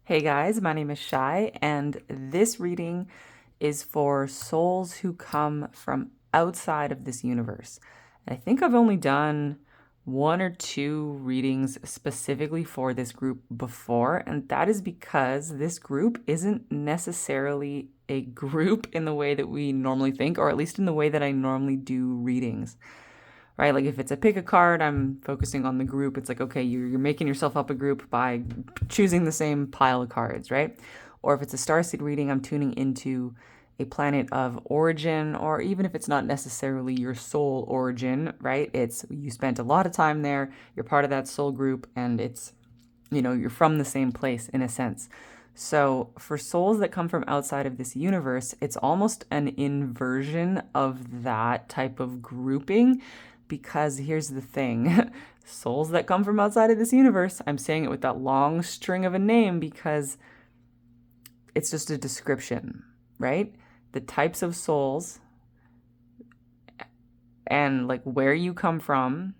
Hey guys, my name is Shai, and this reading is for souls who come from outside of this universe. And I think I've only done one or two readings specifically for this group before, and that is because this group isn't necessarily a group in the way that we normally think, or at least in the way that I normally do readings. Right? Like if it's a pick a card, I'm focusing on the group. It's like, okay, you're making yourself up a group by choosing the same pile of cards, right? Or if it's a starseed reading, I'm tuning into a planet of origin, or even if it's not necessarily your soul origin, right? It's you spent a lot of time there, you're part of that soul group, and it's, you're from the same place in a sense. So for souls that come from outside of this universe, it's almost an inversion of that type of grouping, because here's the thing. Souls that come from outside of this universe, I'm saying it with that long string of a name because it's just a description, right? The types of souls and like where you come from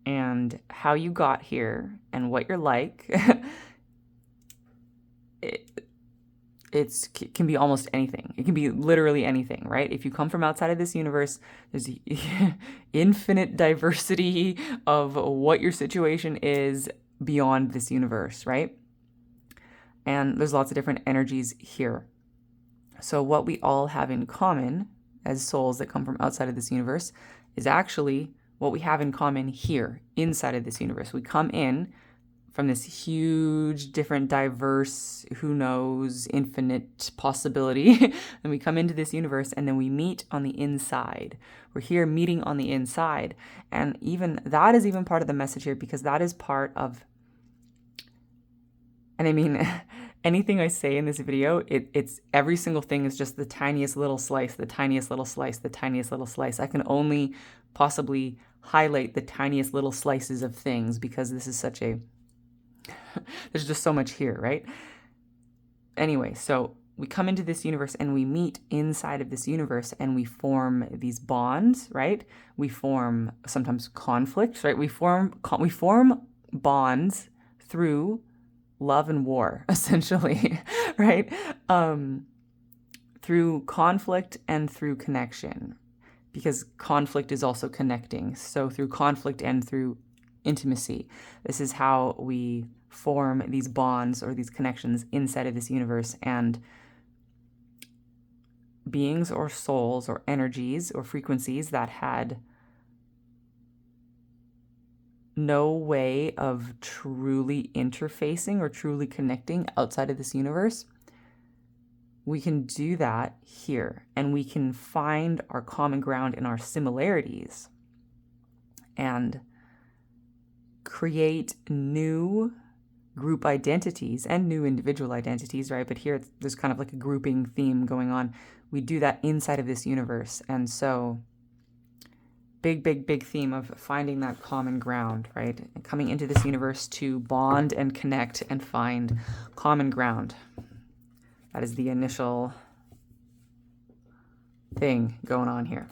and how you got here and what you're like. It can be almost anything. It can be literally anything, right? If you come from outside of this universe, there's infinite diversity of what your situation is beyond this universe, right? And there's lots of different energies here. So what we all have in common as souls that come from outside of this universe is actually what we have in common here, inside of this universe. We come in from this huge, different, diverse, who knows, infinite possibility. And we come into this universe and then we meet on the inside. We're here meeting on the inside. And even that is even part of the message here, because that is part of, and I mean, anything I say in this video, it's every single thing is just the tiniest little slice, the tiniest little slice, the tiniest little slice. I can only possibly highlight the tiniest little slices of things because this is such a, there's just so much here, right? Anyway, so we come into this universe and we meet inside of this universe and we form these bonds, right? We form sometimes conflicts, right? We form bonds through love and war, essentially, right? Through conflict and through connection, because conflict is also connecting. So through conflict and through intimacy, this is how we form these bonds or these connections inside of this universe. And beings or souls or energies or frequencies that had no way of truly interfacing or truly connecting outside of this universe, we can do that here, and we can find our common ground in our similarities and create new group identities and new individual identities, right? But here there's kind of like a grouping theme going on. We do that inside of this universe. And so big theme of finding that common ground, right? And coming into this universe to bond and connect and find common ground. That is the initial thing going on here.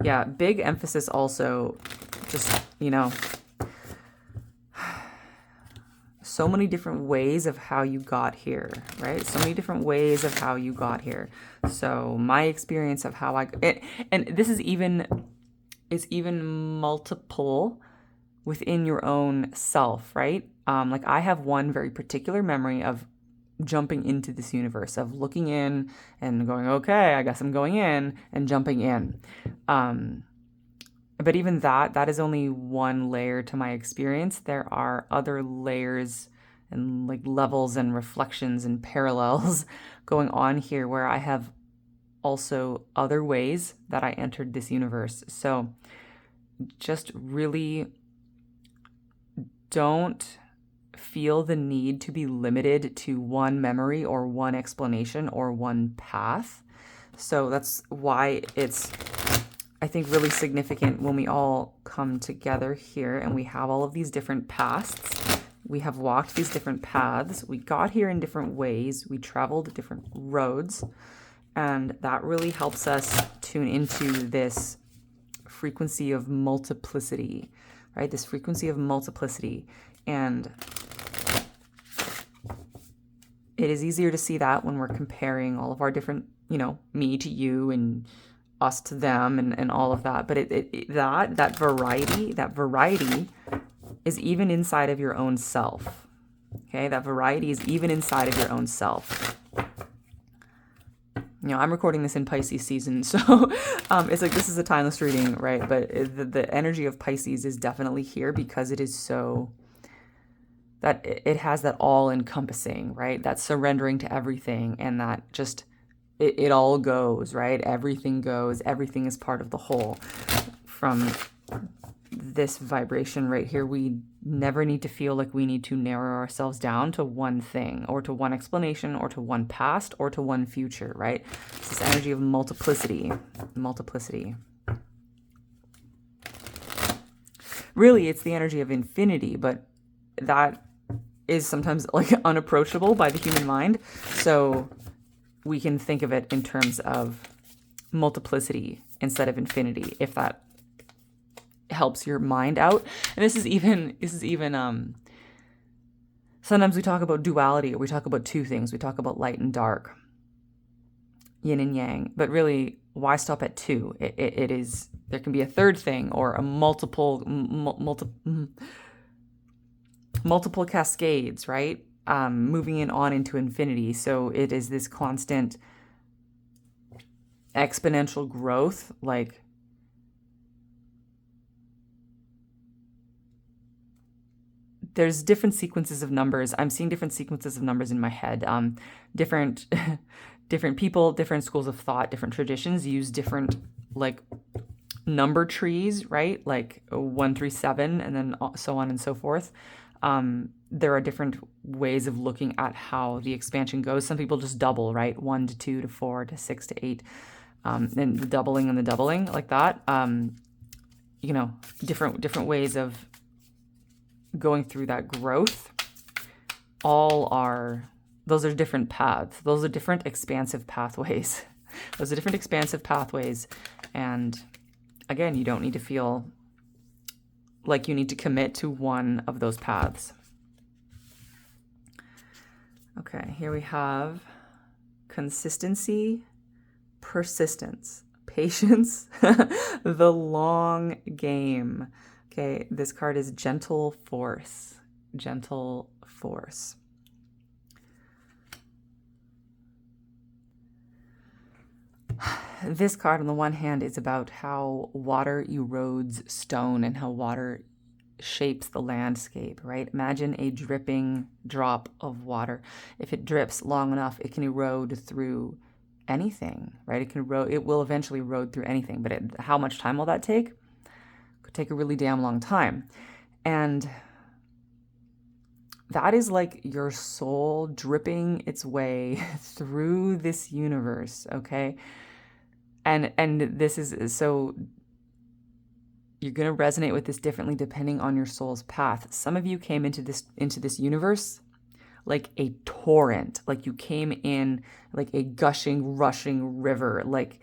Yeah, big emphasis also, just, so many different ways of how you got here, right? So many different ways of how you got here. So my experience of how and this is even multiple within your own self, right? Like I have one very particular memory of jumping into this universe, of looking in and going, okay, I guess I'm going in, and jumping in. But even that is only one layer to my experience. There are other layers and like levels and reflections and parallels going on here where I have also other ways that I entered this universe. So just really don't feel the need to be limited to one memory or one explanation or one path. So that's why it's, I think, really significant when we all come together here and we have all of these different pasts. We have walked these different paths. We got here in different ways. We traveled different roads. And that really helps us tune into this frequency of multiplicity, right? This frequency of multiplicity. And it is easier to see that when we're comparing all of our different, me to you and us to them and all of that. But that variety is even inside of your own self. Okay, that variety is even inside of your own self. I'm recording this in Pisces season, so it's like this is a timeless reading, right? But the energy of Pisces is definitely here because it is so that it has that all-encompassing, right? That surrendering to everything, and that just it all goes, right? Everything goes. Everything is part of the whole. From this vibration right here, we never need to feel like we need to narrow ourselves down to one thing or to one explanation or to one past or to one future, right? It's this energy of multiplicity. Really, it's the energy of infinity, but that is sometimes like unapproachable by the human mind. So we can think of it in terms of multiplicity instead of infinity, if that helps your mind out. And this is even sometimes we talk about duality, or we talk about two things. We talk about light and dark, yin and yang, but really, why stop at two? It is, there can be a third thing, or a multiple cascades, right? Moving it on into infinity. So it is this constant exponential growth, like there's different sequences of numbers. I'm seeing different sequences of numbers in my head. Different people, different schools of thought, different traditions use different like number trees, right? Like 1 3 7, and then so on and so forth. There are different ways of looking at how the expansion goes. Some people just double, right? 1 to 2 to 4 to 6 to 8, and the doubling like that. Different ways of going through that growth. Those are different paths. Those are different expansive pathways. And again, you don't need to feel like you need to commit to one of those paths. Okay, here we have consistency, persistence, patience, the long game. Okay, this card is gentle force. This card, on the one hand, is about how water erodes stone and how water shapes the landscape, right? Imagine a dripping drop of water. If it drips long enough, it can erode through anything, right? It will eventually erode through anything, but how much time will that take? Could take a really damn long time. And that is like your soul dripping its way through this universe, okay? And this is so you're going to resonate with this differently depending on your soul's path. Some of you came into this universe like a torrent, like you came in like a gushing, rushing river, like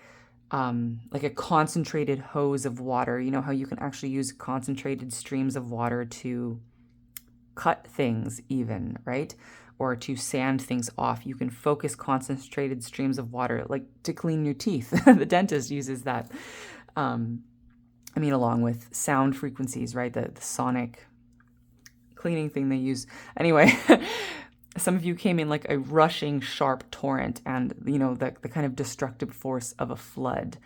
a concentrated hose of water. You know how you can actually use concentrated streams of water to cut things even, right? Or to sand things off. You can focus concentrated streams of water, like to clean your teeth. The dentist uses that. Along with sound frequencies, right? The sonic cleaning thing they use. Anyway, some of you came in like a rushing, sharp torrent and, the kind of destructive force of a flood.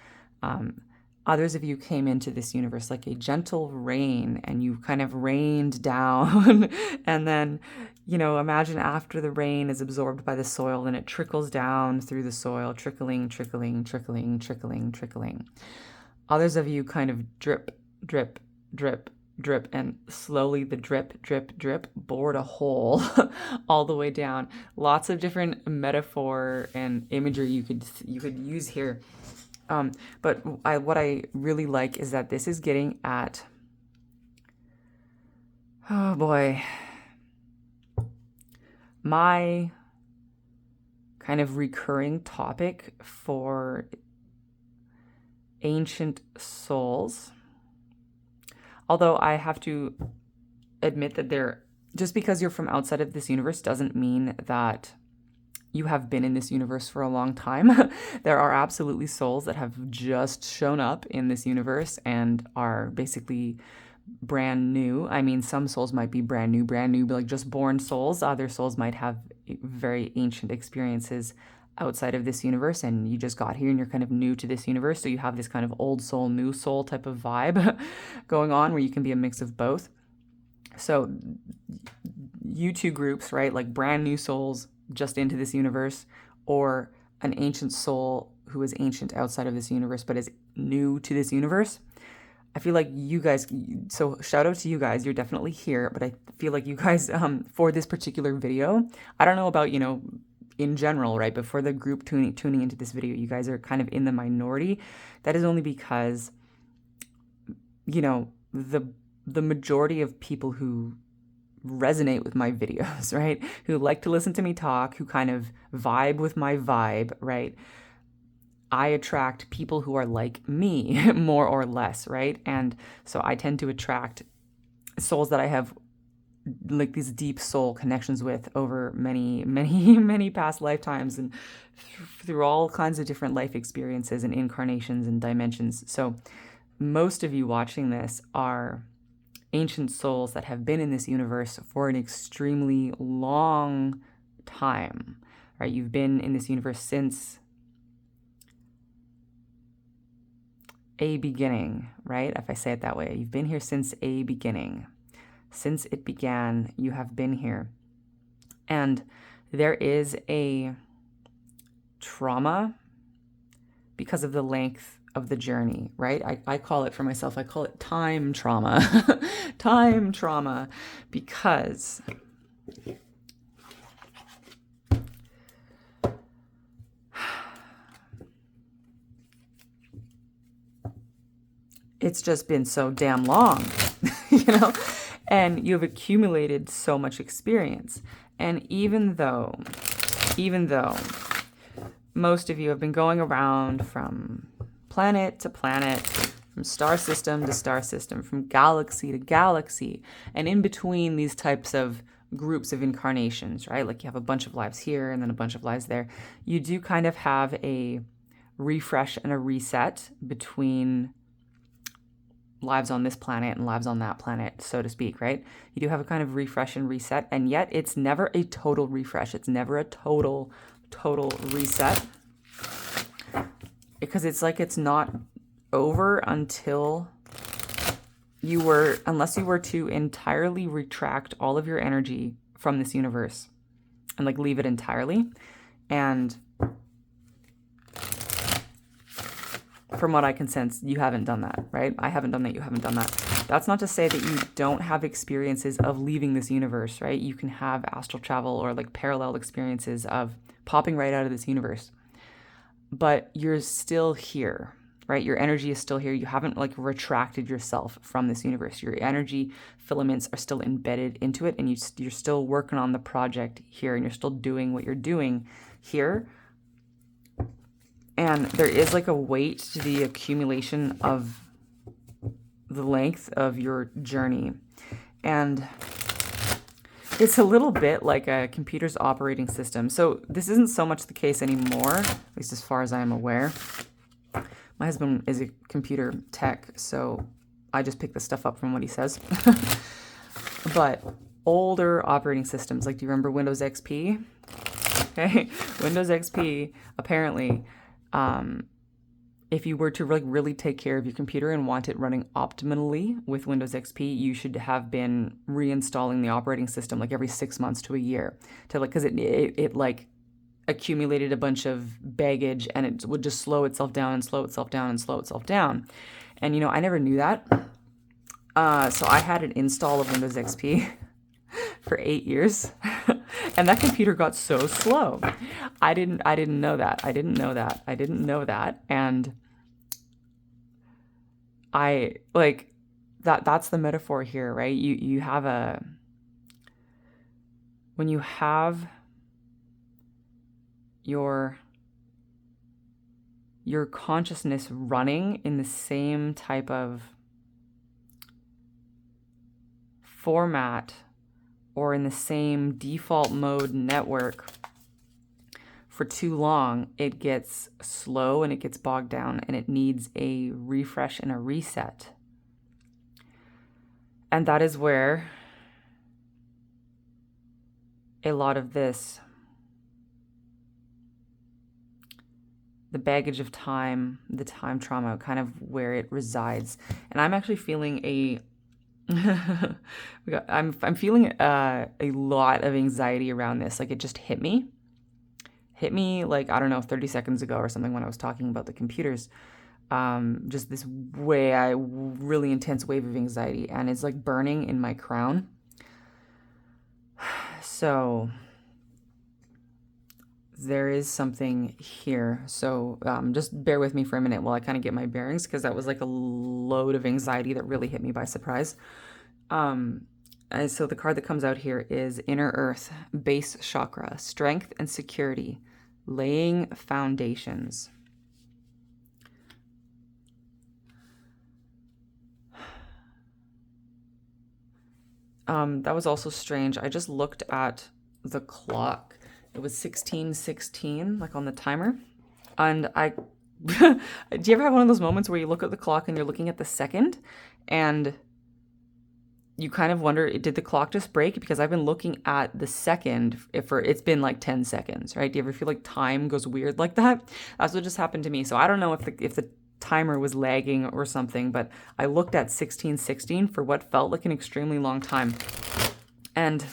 Others of you came into this universe like a gentle rain, and you kind of rained down. And then, imagine after the rain is absorbed by the soil, then it trickles down through the soil, trickling. Others of you kind of drip, and slowly the drip bored a hole all the way down. Lots of different metaphor and imagery you could use here. But what I really like is that this is getting at, oh boy, my kind of recurring topic for ancient souls. Although I have to admit that just because you're from outside of this universe doesn't mean that you have been in this universe for a long time. There are absolutely souls that have just shown up in this universe and are basically brand new. I mean, some souls might be brand new, like just born souls. Other souls might have very ancient experiences outside of this universe, and you just got here and you're kind of new to this universe. So you have this kind of old soul, new soul type of vibe going on, where you can be a mix of both. So you two groups, right? Like brand new souls just into this universe, or an ancient soul who is ancient outside of this universe but is new to this universe. I feel like you guys, so shout out to you guys, you're definitely here, but I feel like you guys, for this particular video, I don't know about, in general, right? But for the group tuning into this video, you guys are kind of in the minority. That is only because, the majority of people who resonate with my videos, right? Who like to listen to me talk, who kind of vibe with my vibe, right? I attract people who are like me, more or less, right? And so I tend to attract souls that I have like these deep soul connections with over many, many, many past lifetimes, and through all kinds of different life experiences and incarnations and dimensions. So most of you watching this are ancient souls that have been in this universe for an extremely long time, right? You've been in this universe since a beginning, right? If I say it that way, you've been here since a beginning. Since it began, you have been here. And there is a trauma because of the length of the journey, right? I call it, for myself, I call it time trauma. Time trauma, because it's just been so damn long, and you've accumulated so much experience. And even though most of you have been going around from planet to planet, from star system to star system, from galaxy to galaxy, and in between these types of groups of incarnations, right? Like you have a bunch of lives here and then a bunch of lives there. You do kind of have a refresh and a reset between lives on this planet and lives on that planet, so to speak, right? You do have a kind of refresh and reset, and yet it's never a total refresh. It's never a total reset, because it's like it's not over until unless you were to entirely retract all of your energy from this universe and like leave it entirely. And from what I can sense, you haven't done that, right? I haven't done that, you haven't done that. That's not to say that you don't have experiences of leaving this universe, right? You can have astral travel or like parallel experiences of popping right out of this universe. But you're still here, right? Your energy is still here. You haven't like retracted yourself from this universe. Your energy filaments are still embedded into it, and you're still working on the project here, and you're still doing what you're doing here. And there is like a weight to the accumulation of the length of your journey. And it's a little bit like a computer's operating system. So this isn't so much the case anymore, at least as far as I am aware. My husband is a computer tech, so I just pick this stuff up from what he says. But older operating systems, like do you remember Windows XP? Okay, Windows XP, apparently, if you were to really take care of your computer and want it running optimally with Windows XP, you should have been reinstalling the operating system like every 6 months to a year, to like, because it like accumulated a bunch of baggage, and it would just slow itself down and slow itself down and slow itself down. And I never knew that. So I had an install of Windows XP for 8 years, and that computer got so slow. I didn't know that. And I like that's the metaphor here, right? You have when you have your consciousness running in the same type of format or in the same default mode network for too long, it gets slow and it gets bogged down and it needs a refresh and a reset. And that is where a lot of this, the baggage of time, the time trauma, kind of where it resides. And I'm actually feeling I'm feeling a lot of anxiety around this. Like, it just hit me like, I don't know, 30 seconds ago or something when I was talking about the computers. Just this really intense wave of anxiety, and it's like burning in my crown. So there is something here. So just bear with me for a minute while I kind of get my bearings, because that was like a load of anxiety that really hit me by surprise. And so the card that comes out here is Inner Earth, Base Chakra, Strength and Security, Laying Foundations. That was also strange. I just looked at the clock. It was 16:16, like on the timer. And do you ever have one of those moments where you look at the clock and you're looking at the second and you kind of wonder, did the clock just break? Because I've been looking at the second it's been like 10 seconds, right? Do you ever feel like time goes weird like that? That's what just happened to me. So I don't know if the timer was lagging or something, but I looked at 16:16 for what felt like an extremely long time. And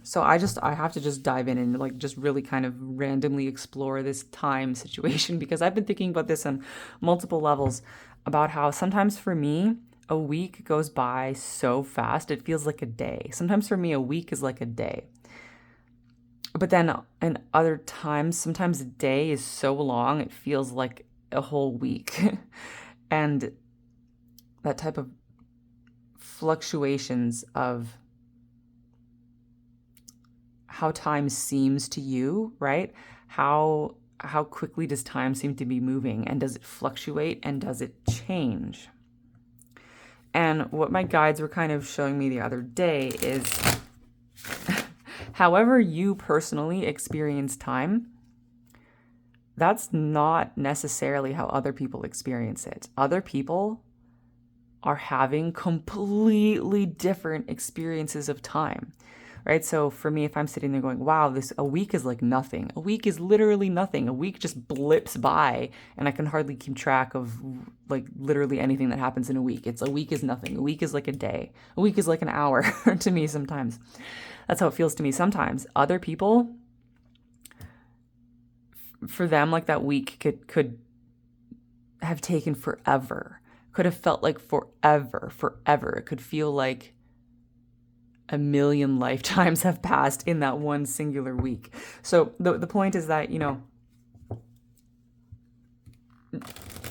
so I have to just dive in and like just really kind of randomly explore this time situation, because I've been thinking about this on multiple levels, about how sometimes for me, a week goes by so fast, it feels like a day. Sometimes for me, a week is like a day. But then in other times, sometimes a day is so long, it feels like a whole week. And that type of fluctuations of how time seems to you, right? How quickly does time seem to be moving, and does it fluctuate, and does it change? And what my guides were kind of showing me the other day is however you personally experience time, that's not necessarily how other people experience it. Other people are having completely different experiences of time, right? So for me, if I'm sitting there going, wow, a week is like nothing. A week is literally nothing. A week just blips by, and I can hardly keep track of like literally anything that happens in a week. A week is nothing. A week is like a day. A week is like an hour to me sometimes. That's how it feels to me sometimes. Other people, for them, like that week could have taken forever, could have felt like forever. It could feel like a million lifetimes have passed in that one singular week. So the point is that,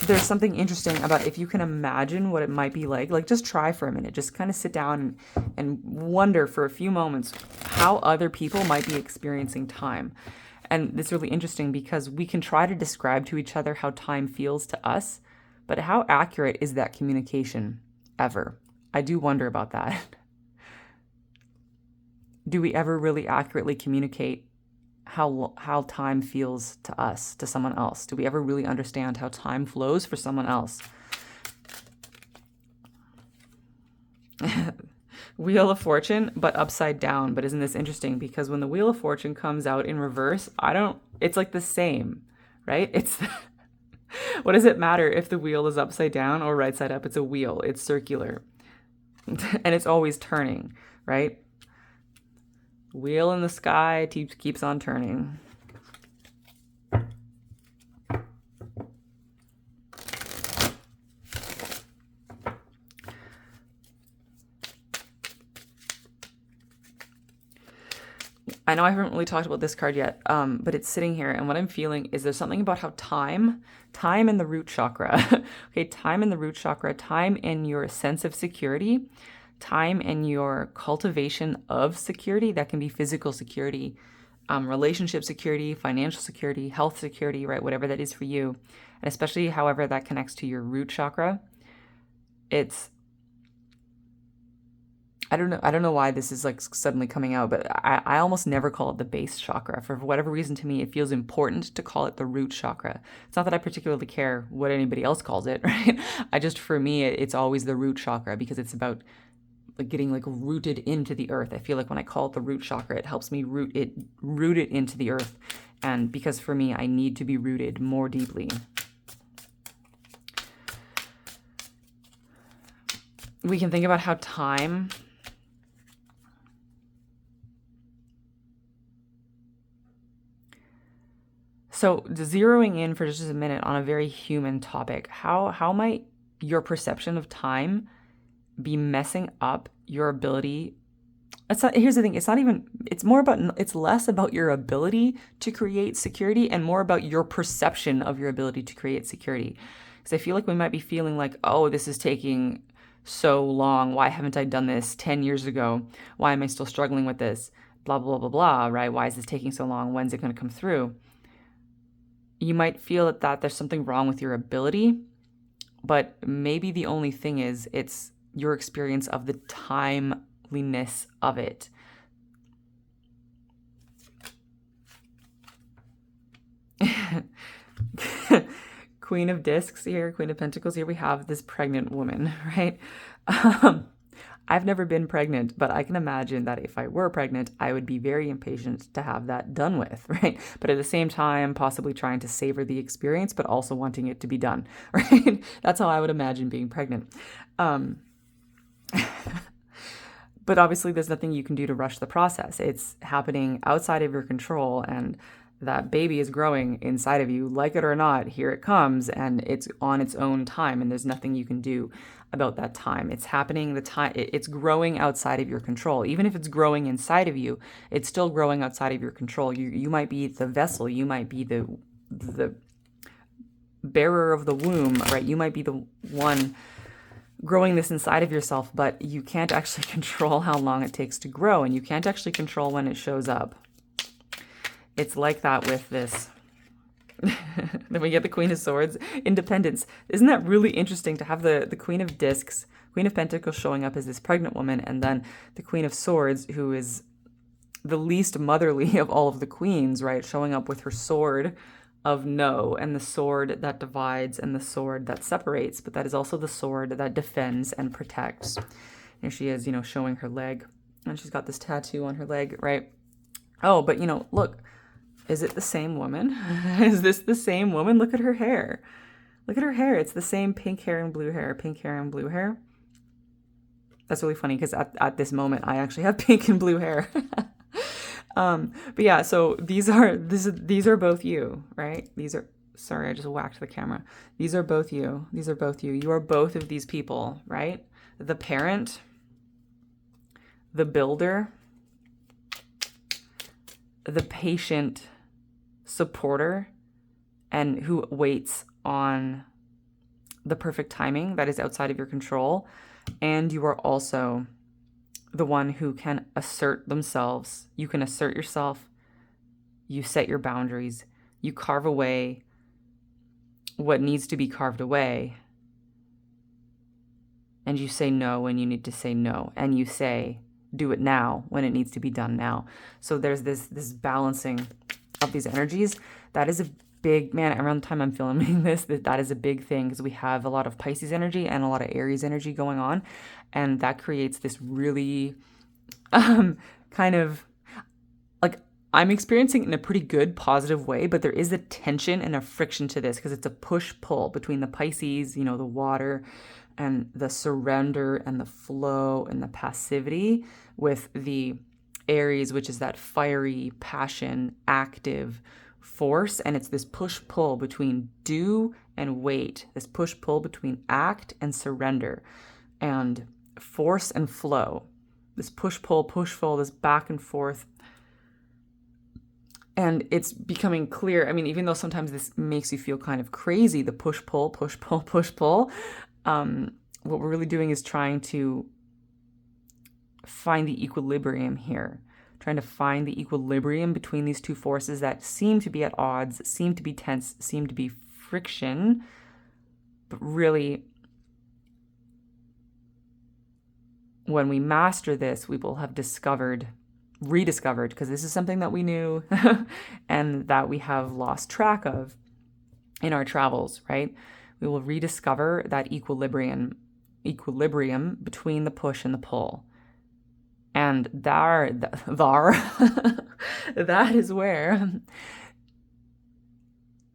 there's something interesting about if you can imagine what it might be like just try for a minute, just kind of sit down and wonder for a few moments how other people might be experiencing time. And it's really interesting because we can try to describe to each other how time feels to us, but how accurate is that communication ever? I do wonder about that. Do we ever really accurately communicate how time feels to us, to someone else? Do we ever really understand how time flows for someone else? Wheel of Fortune, but upside down. But isn't this interesting? Because when the Wheel of Fortune comes out in reverse, it's like the same, right? What does it matter if the wheel is upside down or right side up? It's a wheel. It's circular. And it's always turning, right? Wheel in the sky keeps on turning. I know I haven't really talked about this card yet, but it's sitting here, and what I'm feeling is there's something about how time in the root chakra, okay, time in the root chakra, time in your sense of security, time in your cultivation of security, that can be physical security, relationship security, financial security, health security, right? Whatever that is for you. And especially however that connects to your root chakra. I don't know why this is like suddenly coming out, but I almost never call it the base chakra. For whatever reason, to me, it feels important to call it the root chakra. It's not that I particularly care what anybody else calls it, right? For me, it's always the root chakra because it's about like getting like rooted into the earth. I feel like when I call it the root chakra, it helps me root it into the earth. And because for me, I need to be rooted more deeply. We can think about how time So zeroing in for just a minute on a very human topic, how might your perception of time be messing up your ability? Here's the thing, it's less about your ability to create security and more about your perception of your ability to create security. Because I feel like we might be feeling like, oh, this is taking so long. Why haven't I done this 10 years ago? Why am I still struggling with this? Blah, blah, blah, blah, right? Why is this taking so long? When's it going to come through? You might feel that there's something wrong with your ability, but maybe the only thing is it's your experience of the timeliness of it. Queen of Discs here, Queen of Pentacles here, we have this pregnant woman, right? I've never been pregnant, but I can imagine that if I were pregnant, I would be very impatient to have that done with, right? But at the same time, possibly trying to savor the experience, but also wanting it to be done, right? That's how I would imagine being pregnant. But obviously, there's nothing you can do to rush the process. It's happening outside of your control, and that baby is growing inside of you. Like it or not, here it comes, and it's on its own time, and there's nothing you can do about that time. It's happening, it's growing outside of your control. Even if it's growing inside of you, it's still growing outside of your control. You might be the vessel, you might be the bearer of the womb, right? You might be the one growing this inside of yourself, but you can't actually control how long it takes to grow, and you can't actually control when it shows up. It's like that with this. Then we get the Queen of Swords, independence. Isn't that really interesting to have the Queen of Discs, Queen of Pentacles showing up as this pregnant woman, and then the Queen of Swords, who is the least motherly of all of the queens, right? Showing up with her sword of no, and the sword that divides and the sword that separates, but that is also the sword that defends and protects. Here she is, showing her leg, and she's got this tattoo on her leg, right? Oh, but look. Is it the same woman? Is this the same woman? Look at her hair. Look at her hair. It's the same pink hair and blue hair. Pink hair and blue hair. That's really funny because at this moment, I actually have pink and blue hair. But yeah, so these are both you, right? Sorry, I just whacked the camera. These are both you. These are both you. You are both of these people, right? The parent, the builder, the patient supporter, and who waits on the perfect timing that is outside of your control. And you are also the one who can assert themselves. You can assert yourself. You set your boundaries. You carve away what needs to be carved away. And you say no when you need to say no. And you say, do it now when it needs to be done now. So there's this balancing of these energies. That is a big, man, around the time I'm filming this, that is a big thing because we have a lot of Pisces energy and a lot of Aries energy going on. And that creates this really kind of like, I'm experiencing it in a pretty good, positive way, but there is a tension and a friction to this because it's a push-pull between the Pisces, the water, and the surrender and the flow and the passivity, with the Aries, which is that fiery, passion, active force. And it's this push-pull between do and wait, this push-pull between act and surrender, and force and flow, this push-pull, push-pull, this back and forth. And it's becoming clear. I mean, even though sometimes this makes you feel kind of crazy, the push-pull, push-pull, push-pull, what we're really doing is trying to find the equilibrium here trying to find the equilibrium between these two forces that seem to be at odds, seem to be tense, seem to be friction, but really, when we master this, we will have rediscovered, because this is something that we knew and that we have lost track of in our travels, right? We will rediscover that equilibrium between the push and the pull. And that is where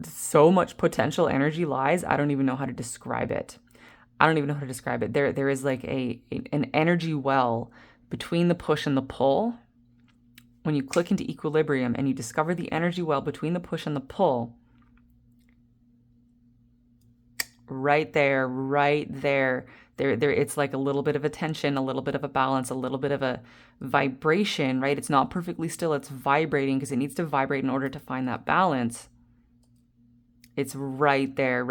so much potential energy lies. I don't even know how to describe it. There is like an energy well between the push and the pull. When you click into equilibrium and you discover the energy well between the push and the pull, right there, it's like a little bit of a tension, a little bit of a balance, a little bit of a vibration, right? It's not perfectly still, it's vibrating because it needs to vibrate in order to find that balance. It's right there.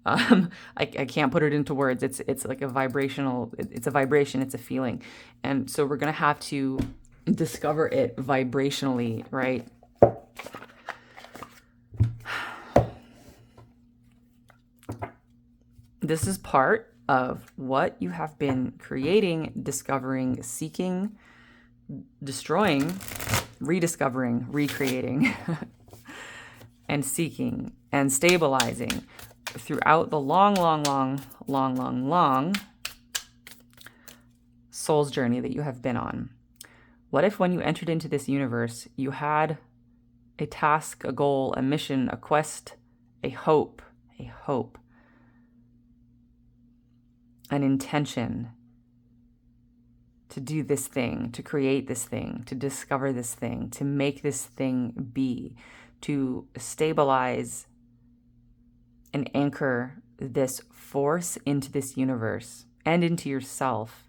I can't put it into words. It's like a vibrational, it's a vibration, it's a feeling. And so we're going to have to discover it vibrationally, right? This is part of what you have been creating, discovering, seeking, destroying, rediscovering, recreating, and seeking and stabilizing throughout the long soul's journey that you have been on. What if when you entered into this universe, you had a task, a goal, a mission, a quest, a hope, an intention to do this thing, to create this thing, to discover this thing, to make this thing be, to stabilize and anchor this force into this universe and into yourself.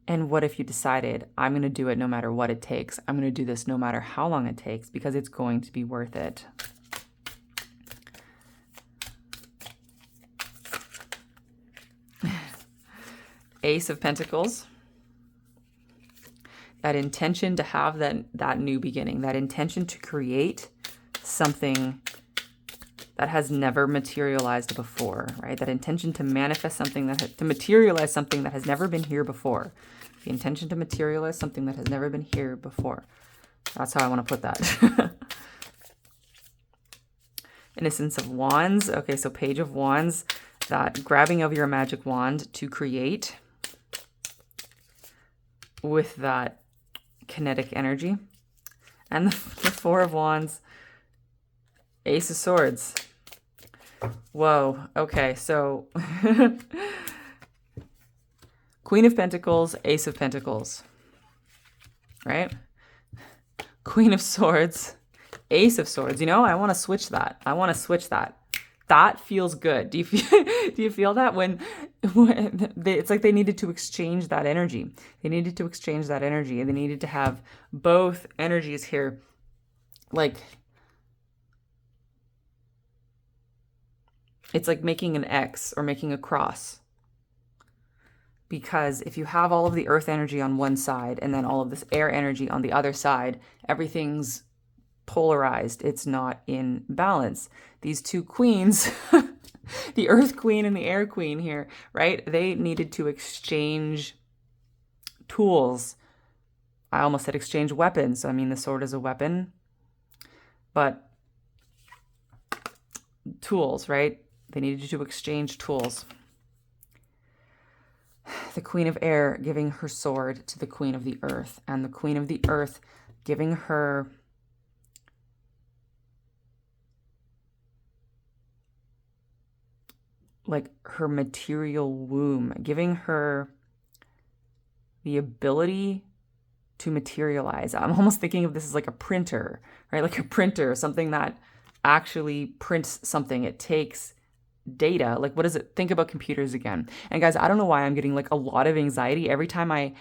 And what if you decided, I'm going to do it no matter what it takes. I'm going to do this no matter how long it takes because it's going to be worth it. Ace of Pentacles. That intention to have that new beginning, that intention to create something that has never materialized before, right? That intention to manifest something to materialize something that has never been here before. The intention to materialize something that has never been here before. That's how I want to put that. Innocence of Wands. Okay, so Page of Wands, that grabbing of your magic wand to create with that kinetic energy. And the Four of Wands, Ace of Swords. Whoa, okay, so Queen of Pentacles, Ace of Pentacles, right? Queen of Swords, Ace of Swords. You know, I want to switch that. That feels good. Do you feel that when it's like they needed to exchange that energy? They needed to exchange that energy, and they needed to have both energies here. Like, it's like making an X or making a cross. Because if you have all of the earth energy on one side and then all of this air energy on the other side, everything's polarized. It's not in balance. These two queens, the earth queen and the air queen here, right? They needed to exchange tools. I almost said exchange weapons. So, I mean, the sword is a weapon, but tools, right? They needed to exchange tools. The Queen of Air giving her sword to the Queen of the Earth, and the Queen of the Earth giving her like her material womb, giving her the ability to materialize. I'm almost thinking of this as like a printer, right? Like a printer, something that actually prints something. It takes data. Like, what is it? Think about computers again. And guys, I don't know why I'm getting like a lot of anxiety every time I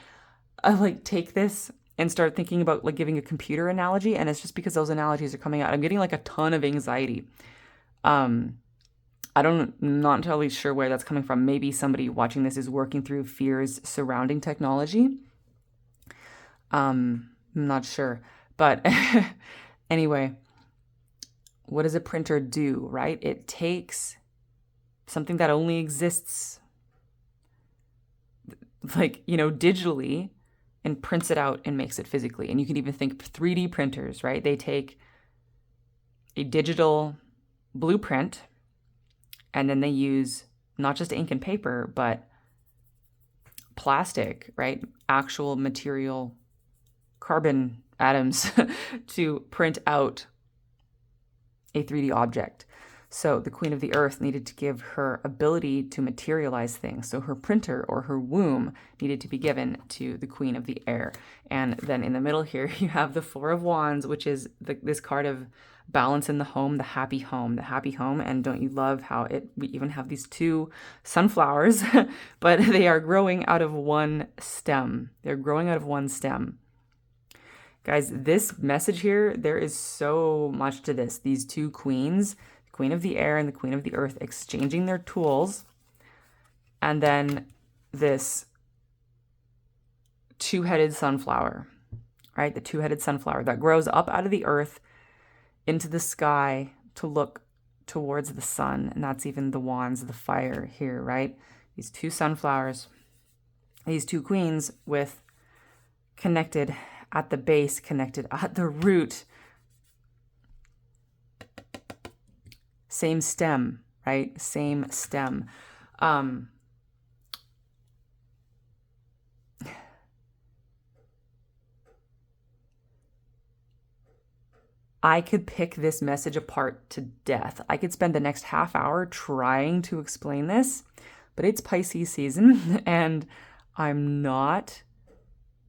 like take this and start thinking about like giving a computer analogy, and it's just because those analogies are coming out. I'm getting like a ton of anxiety. I'm not entirely sure where that's coming from. Maybe somebody watching this is working through fears surrounding technology. I'm not sure. But anyway, what does a printer do, right? It takes something that only exists like, digitally and prints it out and makes it physically. And you can even think 3D printers, right? They take a digital blueprint and then they use not just ink and paper, but plastic, right? Actual material, carbon atoms to print out a 3D object. So the Queen of the Earth needed to give her ability to materialize things. So her printer or her womb needed to be given to the Queen of the Air. And then in the middle here, you have the Four of Wands, which is this card of balance in the home, the happy home, the happy home. And don't you love how we even have these two sunflowers, but they are growing out of one stem. They're growing out of one stem. Guys, this message here, there is so much to this. These two queens, the Queen of the Air and the Queen of the Earth, exchanging their tools. And then this two-headed sunflower, right? The two-headed sunflower that grows up out of the earth into the sky to look towards the sun. And that's even the wands, the fire here, right? These two sunflowers, these two queens with connected at the base, connected at the root. Same stem, right? Same stem. I could pick this message apart to death. I could spend the next half hour trying to explain this, but it's Pisces season and I'm not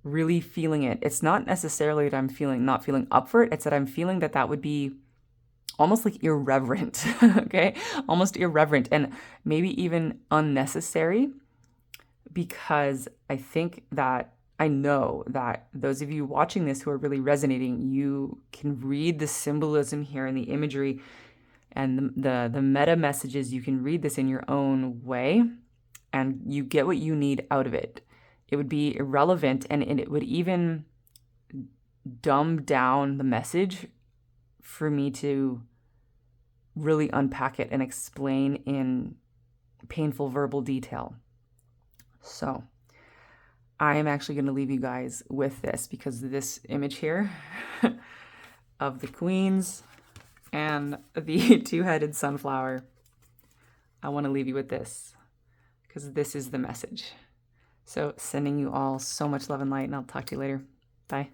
really feeling it. It's not necessarily that I'm not feeling up for it. It's that I'm feeling that would be almost like irreverent, okay? Almost irreverent and maybe even unnecessary, because I know that those of you watching this who are really resonating, you can read the symbolism here and the imagery and the meta messages. You can read this in your own way and you get what you need out of it. It would be irrelevant and it would even dumb down the message for me to really unpack it and explain in painful verbal detail. So I am actually going to leave you guys with this, because this image here of the queens and the two-headed sunflower, I want to leave you with this because this is the message. So sending you all so much love and light, and I'll talk to you later. Bye.